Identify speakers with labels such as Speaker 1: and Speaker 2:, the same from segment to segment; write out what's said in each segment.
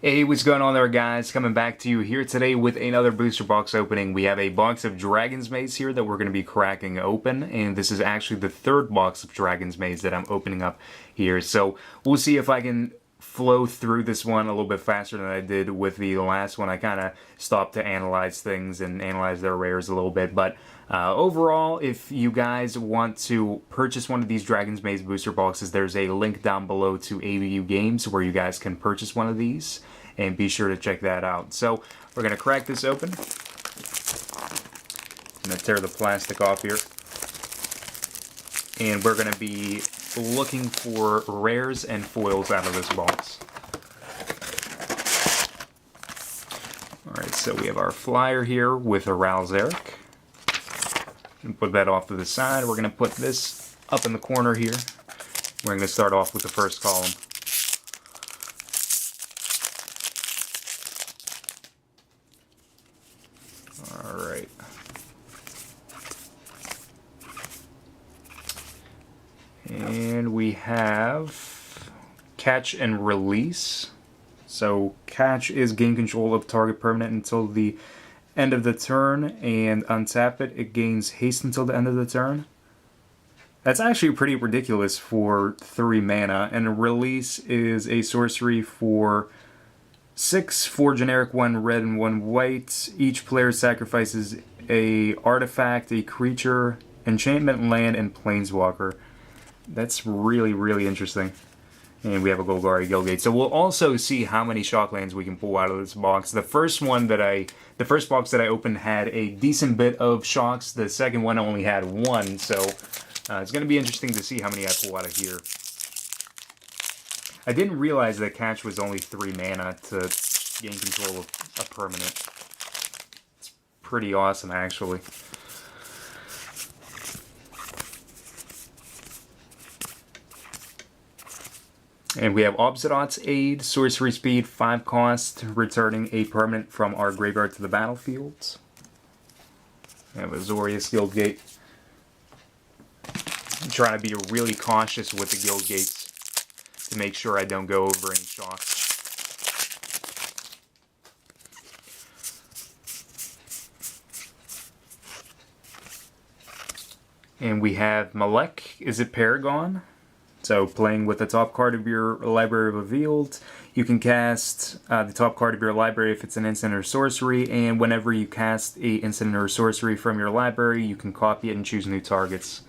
Speaker 1: Hey, what's going on there, guys? Coming back to you here today with another booster box opening. We have a box of Dragon's Maze here that we're going to be cracking open, and this is actually the third box of Dragon's Maze that I'm opening up here. So we'll see if I can flow through this one a little bit faster than I did with the last one. I kind of stopped to analyze things and analyze their rares a little bit, but overall, if you guys want to purchase one of these Dragon's Maze booster boxes, there's a link down below to ABU Games where you guys can purchase one of these, and be sure to check that out. So we're going to crack this open. I'm going to tear the plastic off here. And we're going to be looking for rares and foils out of this box. Alright, so we have our flyer here with a Ralzeric. And put that off to the side. We're going to put this up in the corner here. We're going to start off with the first column. Alright. And we have Catch and Release. So Catch is gain control of target permanent until the end of the turn, and untap it. It gains haste until the end of the turn. That's actually pretty ridiculous for 3 mana. And Release is a sorcery for 6, 4 generic, 1 red, and 1 white. Each player sacrifices a artifact, a creature, enchantment, land, and planeswalker. That's really, really interesting. And we have a Golgari Guildgate. So we'll also see how many Shocklands we can pull out of this box. The first box that I opened had a decent bit of Shocks. The second one only had 1. So it's going to be interesting to see how many I pull out of here. I didn't realize that Catch was only 3 mana to gain control of a permanent. It's pretty awesome, actually. And we have Obsidian's Aid, sorcery speed, 5 cost, returning a permanent from our graveyard to the battlefield. We have Azorius Guildgate. I'm trying to be really cautious with the Guildgates to make sure I don't go over any shocks. And we have Malek. Is it Paragon? So playing with the top card of your library revealed, you can cast the top card of your library if it's an instant or sorcery, and whenever you cast a instant or sorcery from your library, you can copy it and choose new targets.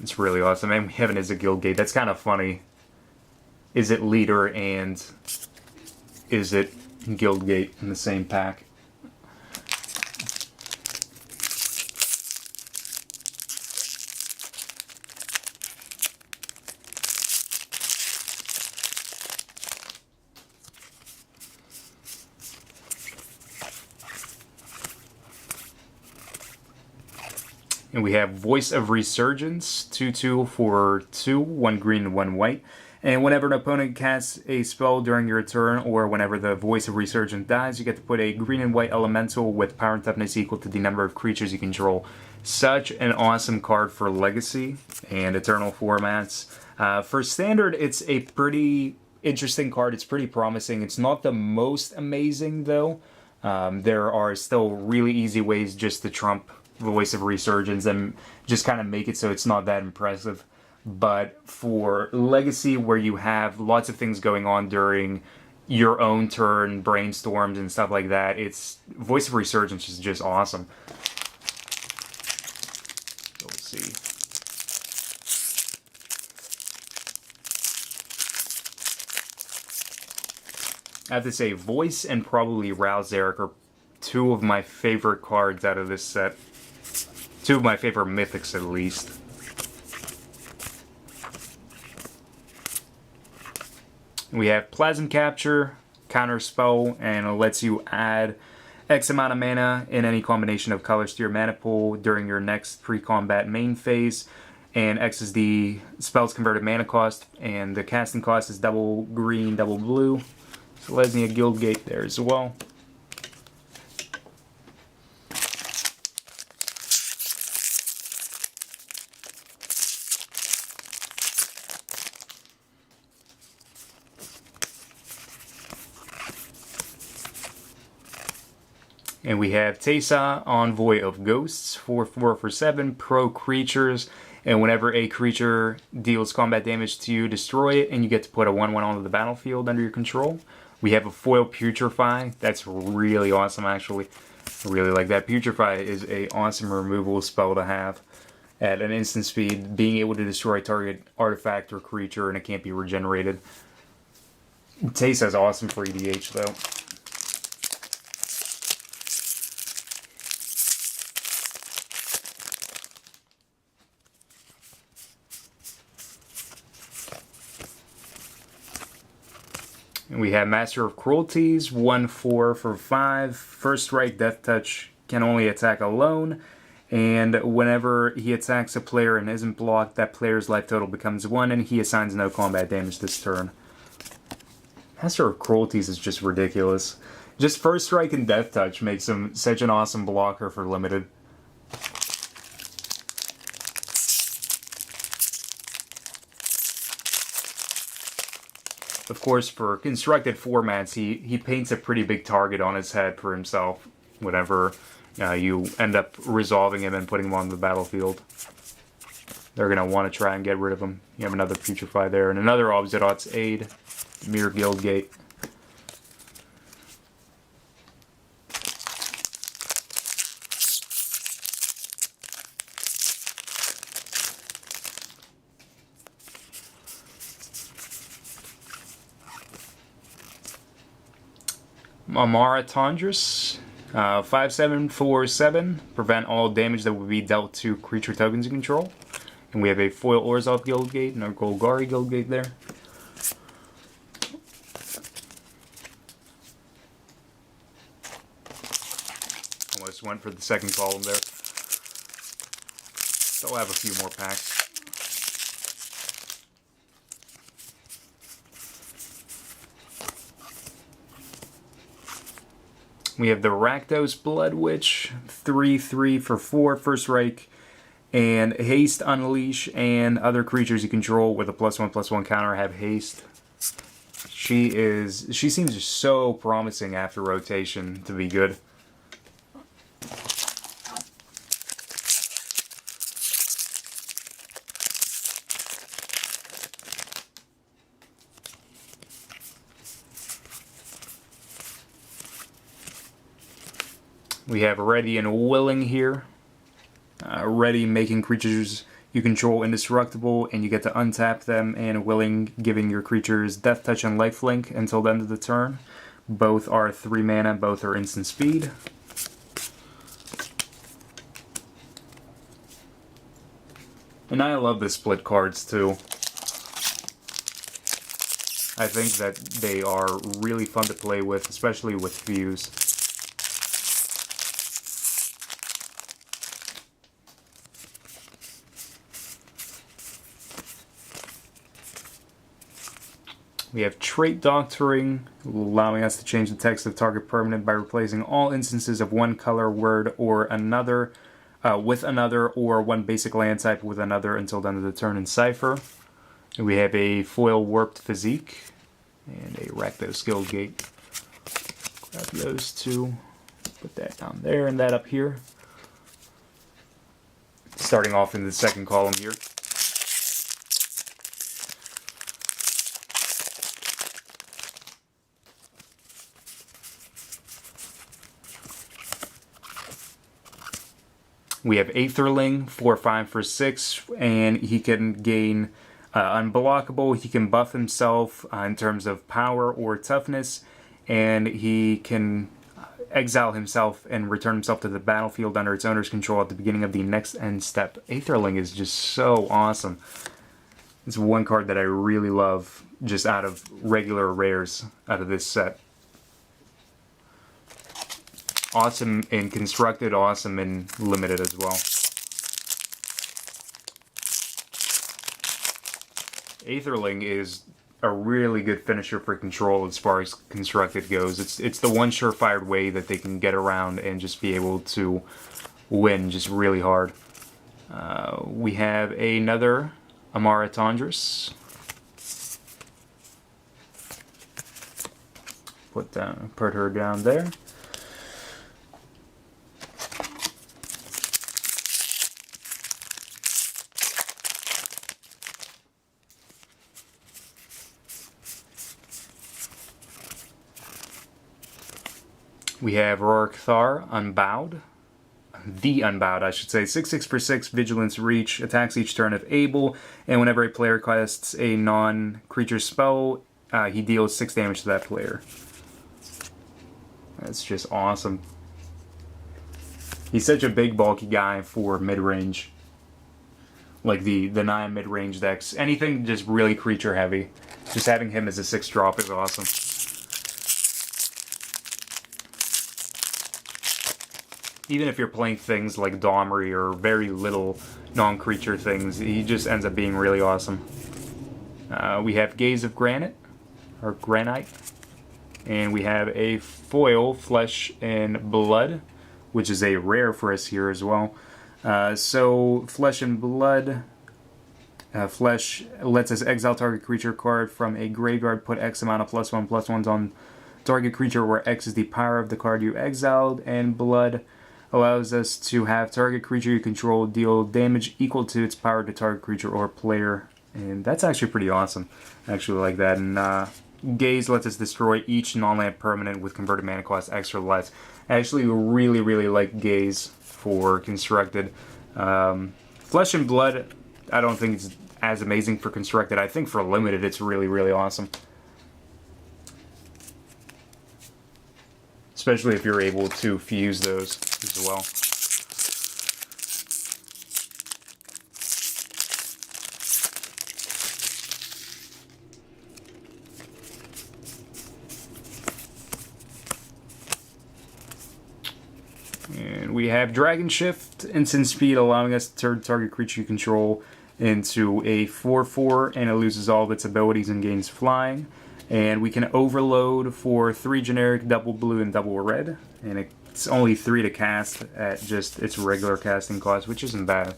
Speaker 1: It's really awesome. And we have an Is it Guildgate. That's kind of funny. Is it Leader and Is it Guildgate in the same pack? And we have Voice of Resurgence, 2/2 for 2, 1 green and 1 white. And whenever an opponent casts a spell during your turn, or whenever the Voice of Resurgence dies, you get to put a green and white elemental with power and toughness equal to the number of creatures you control. Such an awesome card for Legacy and Eternal formats. For Standard, it's a pretty interesting card. It's pretty promising. It's not the most amazing, though. There are still really easy ways just to trump Voice of Resurgence and just kind of make it so it's not that impressive. But for Legacy, where you have lots of things going on during your own turn, brainstorms and stuff like that, it's Voice of Resurgence is just awesome. So we'll see. I have to say, Voice and probably Ralzeric are 2 of my favorite cards out of this set. 2 of my favorite Mythics, at least. We have Plasm Capture, Counter Spell, and it lets you add X amount of mana in any combination of colors to your mana pool during your next pre-combat main phase. And X is the spell's converted mana cost, and the casting cost is double green, double blue. So Lesnia Guildgate there as well. And we have Teysa, Envoy of Ghosts, 4/4 for 7, pro creatures. And whenever a creature deals combat damage to you, destroy it, and you get to put a 1/1 onto the battlefield under your control. We have a foil Putrefy. That's really awesome, actually. I really like that. Putrefy is a awesome removal spell to have. At an instant speed, being able to destroy target artifact or creature, and it can't be regenerated. Teysa is awesome for EDH, though. And we have Master of Cruelties, 1/4 for 5. First strike, Death Touch, can only attack alone. And whenever he attacks a player and isn't blocked, that player's life total becomes 1, and he assigns no combat damage this turn. Master of Cruelties is just ridiculous. Just First Strike and Death Touch makes him such an awesome blocker for limited. Of course, for constructed formats, he paints a pretty big target on his head for himself whenever you end up resolving him and putting him on the battlefield. They're going to want to try and get rid of him. You have another Putrefy there, and another Obzedat's Aid, Mirror Guildgate. Amara Tondris, 5/7 for 7. Prevent all damage that will be dealt to creature tokens you control. And we have a foil Orzhov Guildgate and a Golgari Guildgate there. Almost went for the second column there. Still have a few more packs. We have the Rakdos Blood Witch, 3/3 for 4, first strike, and haste, unleash, and other creatures you control with a +1/+1 counter have haste. She seems just so promising after rotation to be good. We have Ready and Willing here. Ready making creatures you control indestructible, and you get to untap them, and Willing giving your creatures Death Touch and Lifelink until the end of the turn. Both are 3 mana, both are instant speed. And I love the split cards too. I think that they are really fun to play with, especially with Fuse. We have Trait Doctoring, allowing us to change the text of target permanent by replacing all instances of one color, word, or another with another, or one basic land type with another until the end of the turn in Cipher. And we have a foil Warped Physique and a Rakdos Guildgate. Grab those two, put that down there and that up here. Starting off in the second column here. We have Aetherling, 4/5 for 6, and he can gain unblockable. He can buff himself in terms of power or toughness, and he can exile himself and return himself to the battlefield under its owner's control at the beginning of the next end step. Aetherling is just so awesome. It's one card that I really love, just out of regular rares out of this set. Awesome in constructed, awesome in limited as well. Aetherling is a really good finisher for control as far as constructed goes. It's the one surefire way that they can get around and just be able to win just really hard. We have another Amara Tondris. Put her down there. We have Rorikthar, Unbowed. The Unbowed, I should say. 6/6 for 6, Vigilance Reach, attacks each turn if able, and whenever a player casts a non-creature spell, he deals 6 damage to that player. That's just awesome. He's such a big, bulky guy for mid-range. Like the 9 mid-range decks. Anything just really creature-heavy. Just having him as a 6-drop is awesome. Even if you're playing things like Domri or very little non-creature things, he just ends up being really awesome. We have Gaze of Granite, or Granite, and we have a foil, Flesh and Blood, which is a rare for us here as well. So, Flesh and Blood, Flesh lets us exile target creature card from a graveyard, put X amount of +1/+1s on target creature where X is the power of the card you exiled, and Blood allows us to have target creature you control deal damage equal to its power to target creature or player. And that's actually pretty awesome. I actually like that. And Gaze lets us destroy each non-land permanent with converted mana cost X or less. I actually really, really like Gaze for Constructed. Flesh and Blood, I don't think it's as amazing for Constructed. I think for Limited it's really, really awesome. Especially if you're able to fuse those as well. And we have Dragon Shift, instant speed, allowing us to turn target creature you control into a 4/4, and it loses all of its abilities and gains flying. And we can overload for 3 generic, double blue and double red. And it's only 3 to cast at just its regular casting cost, which isn't bad.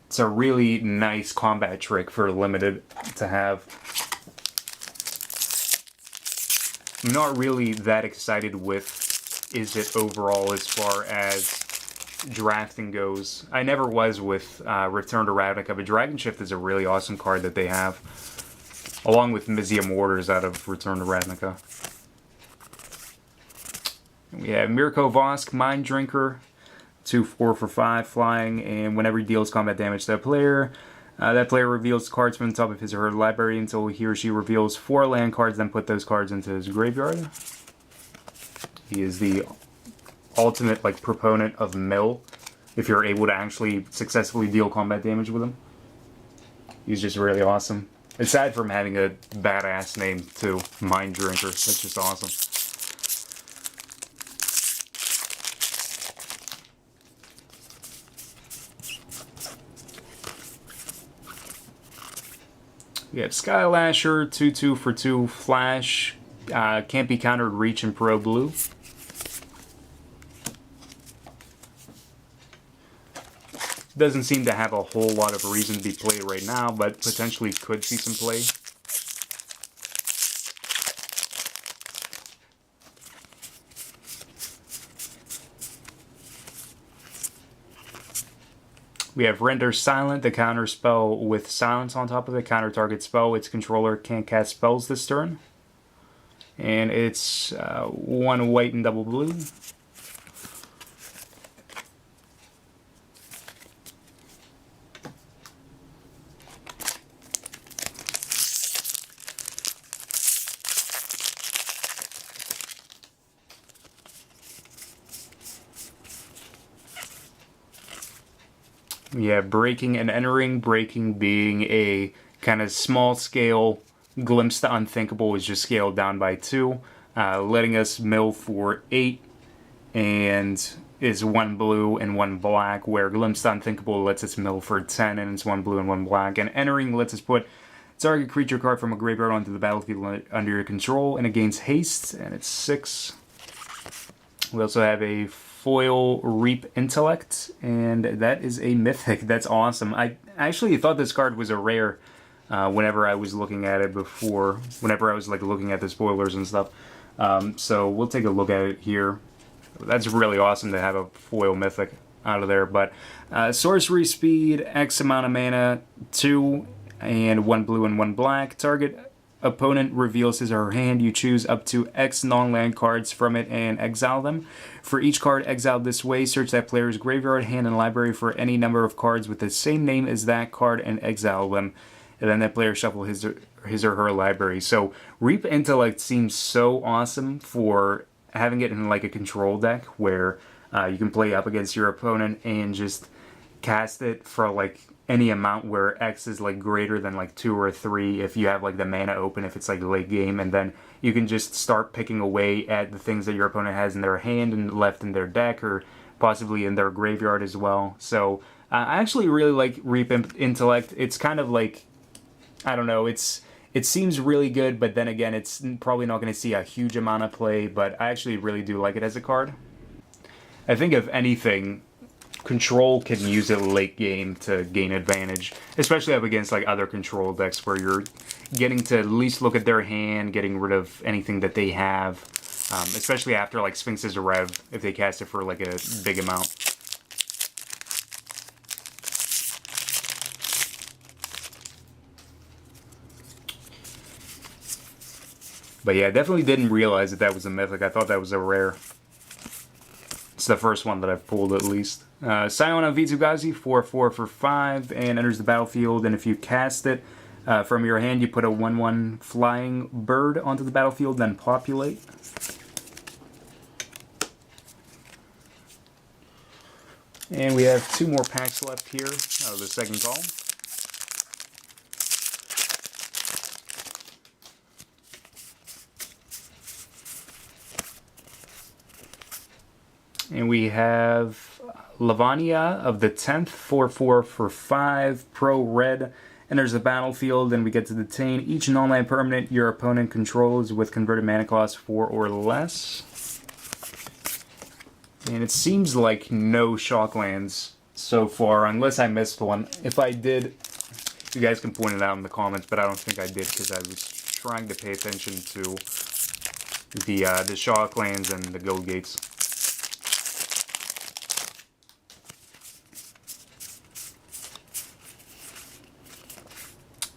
Speaker 1: It's a really nice combat trick for Limited to have. I'm not really that excited with Izzet overall as far as drafting goes. I never was with Return to Ravnica, but Dragon Shift is a really awesome card that they have, along with Mizzium Orders out of Return to Ravnica. We have Mirko Vosk, Mind Drinker, 2/4 for 5 flying, and whenever he deals combat damage to that player reveals cards from the top of his or her library until he or she reveals 4 land cards, then put those cards into his graveyard. He is the ultimate proponent of mill if you're able to actually successfully deal combat damage with him. He's just really awesome. Aside from having a badass name too, Mind Drinker. That's just awesome. We have Skylasher, 2/2 for 2 flash, can't be countered, reach and pro blue. Doesn't seem to have a whole lot of reason to be played right now, but potentially could see some play. We have Render Silent, the counter spell with silence on top of it. Counter target spell. Its controller can't cast spells this turn. And it's 1 white and double blue. We have Breaking and Entering. Breaking being a kind of small scale Glimpse to Unthinkable is just scaled down by 2, letting us mill for 8, and is 1 blue and 1 black, where Glimpse to Unthinkable lets us mill for 10, and it's 1 blue and 1 black. And Entering lets us put target creature card from a graveyard onto the battlefield under your control, and it gains haste, and it's 6. We also have a foil Reap Intellect, and that is a Mythic. That's awesome. I actually thought this card was a rare whenever I was looking at it before, whenever I was looking at the spoilers and stuff. So we'll take a look at it here. That's really awesome to have a foil Mythic out of there. But sorcery speed, X amount of mana, 2, and 1 blue and 1 black. Target opponent reveals his or her hand, you choose up to X non-land cards from it and exile them. For each card exiled this way, search that player's graveyard, hand, and library for any number of cards with the same name as that card and exile them. And then that player shuffle his or her library. So Reap Intellect seems so awesome for having it in like a control deck where you can play up against your opponent and just cast it for like any amount where X is like greater than like 2 or 3 if you have like the mana open, if it's like late game, and then you can just start picking away at the things that your opponent has in their hand and left in their deck or possibly in their graveyard as well. So I actually really like Reap Intellect. It's kind of like, I don't know, it seems really good, but then again, it's probably not going to see a huge amount of play, but I actually really do like it as a card. I think if anything, Control can use it late game to gain advantage, especially up against like other Control decks where you're getting to at least look at their hand, getting rid of anything that they have, especially after like Sphinx's Rev, if they cast it for like a big amount. But yeah, I definitely didn't realize that was a Mythic. I thought that was a rare. It's the first one that I've pulled, at least. Scion on Vitsugazi, 4/4 for 5, and enters the battlefield. And if you cast it from your hand, you put a 1/1 flying bird onto the battlefield, then populate. And we have 2 more packs left here out of the second column. And we have Lavania of the 10th, 4/4 for 5, pro red, enters the battlefield, and we get to detain each non-land permanent your opponent controls with converted mana cost 4 or less. And it seems like no shocklands so far, unless I missed one. If I did, you guys can point it out in the comments, but I don't think I did because I was trying to pay attention to the shocklands and the guild gates.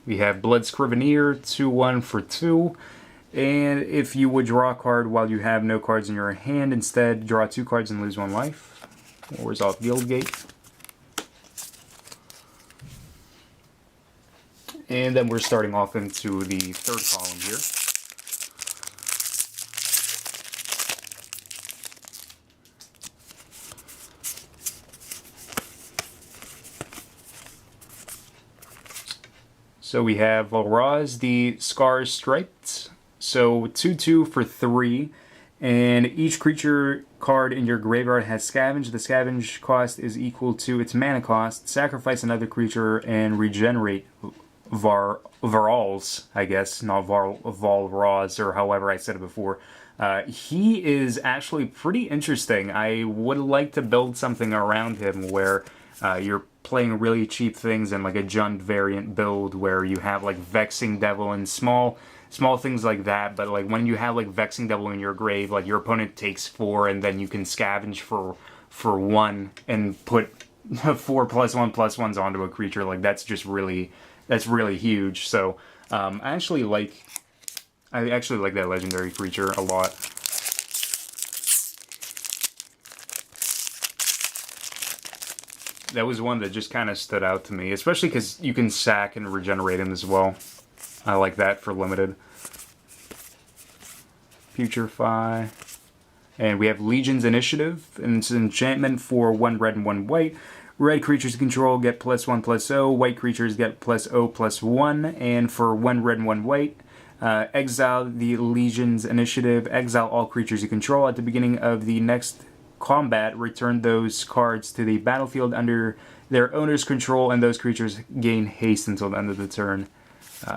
Speaker 1: We have Blood Scrivener, 2/1 for 2. And if you would draw a card while you have no cards in your hand, instead draw 2 cards and lose 1 life. Or resolve Guildgate. And then we're starting off into the third column here. So we have Valraz, the Scars Striped. So 2/2 for 3. And each creature card in your graveyard has Scavenge. The Scavenge cost is equal to its mana cost. Sacrifice another creature and regenerate Varals, I guess, not Valraz, or however I said it before. He is actually pretty interesting. I would like to build something around him where you're playing really cheap things in like a Jund variant build where you have like Vexing Devil and small things like that, but like when you have like Vexing Devil in your grave, like your opponent takes 4 and then you can scavenge for 1 and put 4+1/+1s onto a creature. Like that's really huge. So I actually like that legendary creature a lot. That was one that just kind of stood out to me, especially because you can sack and regenerate him as well. I like that for limited. Putrefy. And we have Legion's Initiative, and it's an enchantment for 1 red and 1 white. Red creatures you control get +1/+0, white creatures get +0/+1, and for 1 red and 1 white, exile the Legion's Initiative, exile all creatures you control. At the beginning of the next combat, return those cards to the battlefield under their owner's control, and those creatures gain haste until the end of the turn.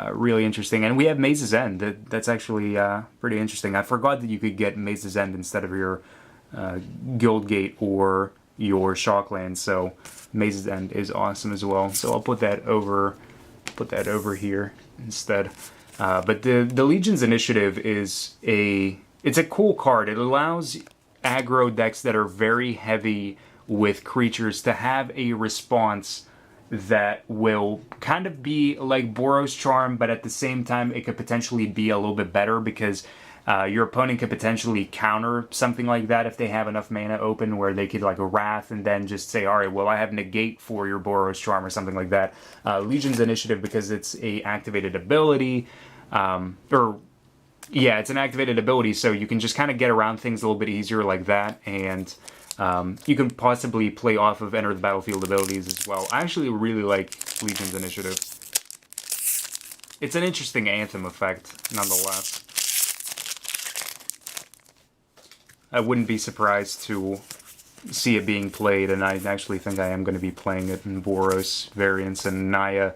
Speaker 1: Really interesting. And we have Maze's End. That's actually pretty interesting. I forgot that you could get Maze's End instead of your Guildgate or your Shockland, so Maze's End is awesome as well. So I'll put that over here instead. But the Legion's Initiative is it's a cool card. It allows aggro decks that are very heavy with creatures to have a response that will kind of be like Boros Charm, but at the same time it could potentially be a little bit better because your opponent could potentially counter something like that if they have enough mana open, where they could like a Wrath and then just say, all right, well, I have negate for your Boros Charm or something like that. Legion's Initiative, because it's a activated ability, yeah, it's an activated ability, so you can just kind of get around things a little bit easier like that, and you can possibly play off of Enter the Battlefield abilities as well. I actually really like Legion's Initiative. It's an interesting Anthem effect, nonetheless. I wouldn't be surprised to see it being played, and I actually think I am going to be playing it in Boros variants and Naya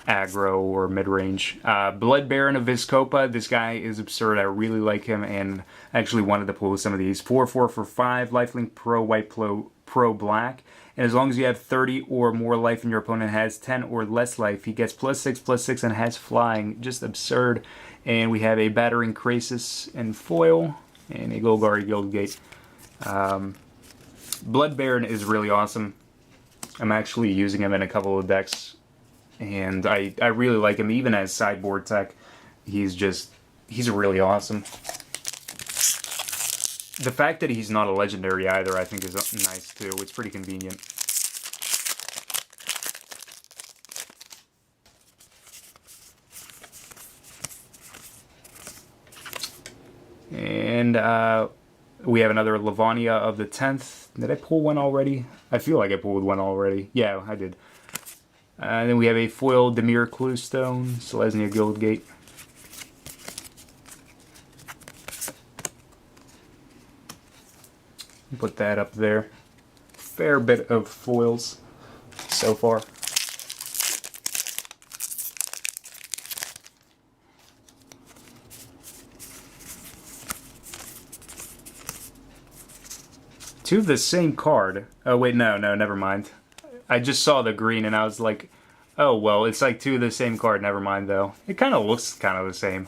Speaker 1: aggro or mid-range. Blood Baron of Vizkopa. This guy is absurd. I really like him, and I actually wanted to pull some of these. 4/4 for 5, lifelink pro, white pro black. And as long as you have 30 or more life and your opponent has 10 or less life, he gets +6/+6 and has flying. Just absurd. And we have a Battering Krasis in foil, and a Golgari Guildgate. Blood Baron is really awesome. I'm actually using him in a couple of decks, and I really like him. Even as sideboard tech, he's really awesome. The fact that he's not a legendary either, I think, is nice too. It's pretty convenient. And we have another Livonia of the 10th. Did I pull one already? I feel like I pulled one already. Yeah, I did. And then we have a foil Demir Cluestone, Selesnya Guildgate. Put that up there. Fair bit of foils so far. Two of the same card. Oh wait, no, never mind. I just saw the green and I was like, oh well, it's like two of the same card. Never mind though. It kind of looks kind of the same.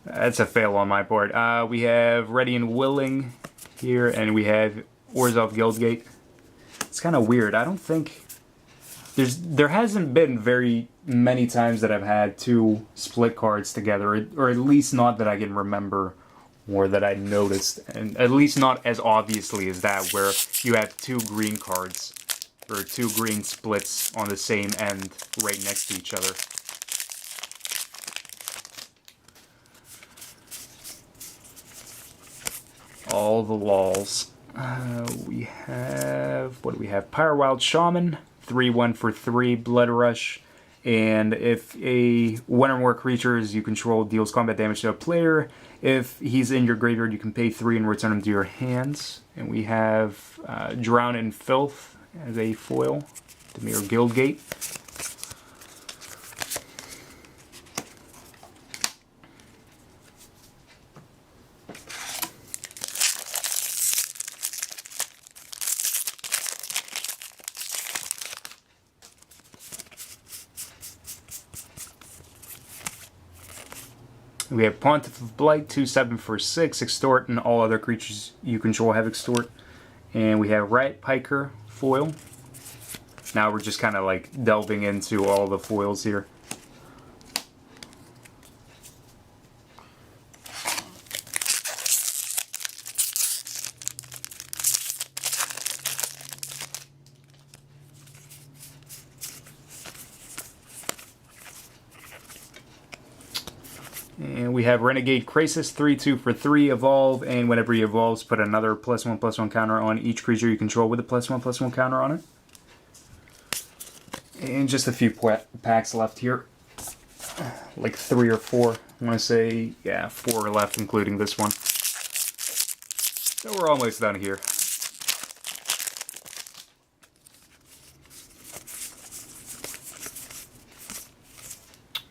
Speaker 1: That's a fail on my part. We have Ready and Willing here, and we have Orzhov Guildgate. It's kind of weird. I don't think there hasn't been very many times that I've had two split cards together, or at least not that I can remember, or that I noticed, and at least not as obviously as that, where you have two green cards, or two green splits on the same end right next to each other. All the lols. We have, what do we have? Pyrowild Shaman, 3/1 for 3, Blood Rush. And if one or more creatures you control deals combat damage to a player, if he's in your graveyard, you can pay 3 and return him to your hands. And we have Drown in Filth as a foil, Demir Guildgate. We have Pontiff of Blight, 2/7 for 6, Extort, and all other creatures you control have Extort. And we have Rat Piker, foil. Now we're just kind of like delving into all the foils here. And we have Renegade Krasis, 3/2 for 3, evolve, and whenever he evolves, put another +1/+1 counter on each creature you control with a +1/+1 counter on it. And just a few packs left here. Like 3 or 4. I want to say, yeah, 4 left, including this one. So we're almost done here.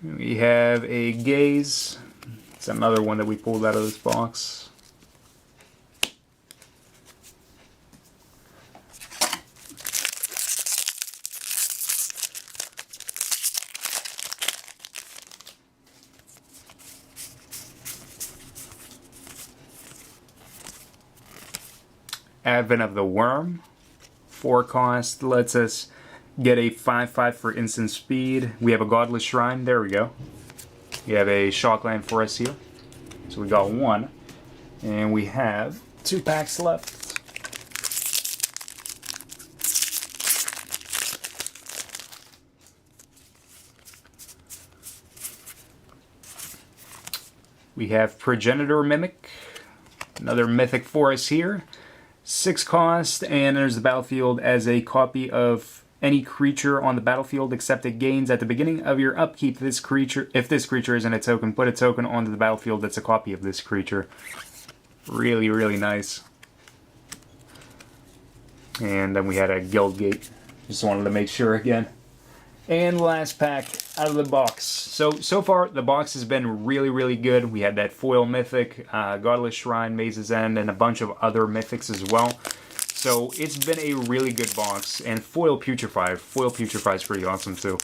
Speaker 1: We have a Gaze. It's another one that we pulled out of this box. Advent of the Worm. 4 cost lets us get a 5/5 for instant speed. We have a Godless Shrine. There we go. We have a Shockland for us here. So we got one. And we have 2 packs left. We have Progenitor Mimic. Another Mythic for us here. 6 cost, and there's the battlefield as a copy of any creature on the battlefield except it gains at the beginning of your upkeep this creature. If this creature isn't a token, put a token onto the battlefield that's a copy of this creature. Really, really nice. And then we had a Guildgate. Just wanted to make sure again. And last pack out of the box. So far, the box has been really, really good. We had that foil Mythic, Godless Shrine, Maze's End, and a bunch of other Mythics as well. So it's been a really good box. And foil Putrefy. Foil Putrefy is pretty awesome too.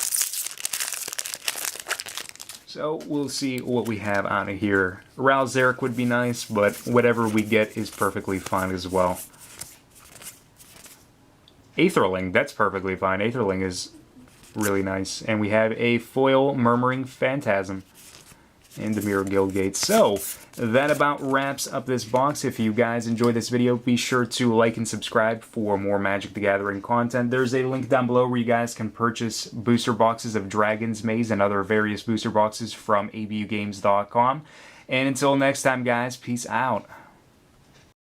Speaker 1: So we'll see what we have out of here. Rouse Zarek would be nice, but whatever we get is perfectly fine as well. Aetherling, that's perfectly fine. Aetherling is really nice. And we have a foil Murmuring Phantasm and the Mirror Guildgate. So that about wraps up this box. If you guys enjoyed this video, be sure to like and subscribe for more Magic the Gathering content. There's a link down below where you guys can purchase booster boxes of Dragon's Maze and other various booster boxes from abugames.com. And until next time, guys, peace out.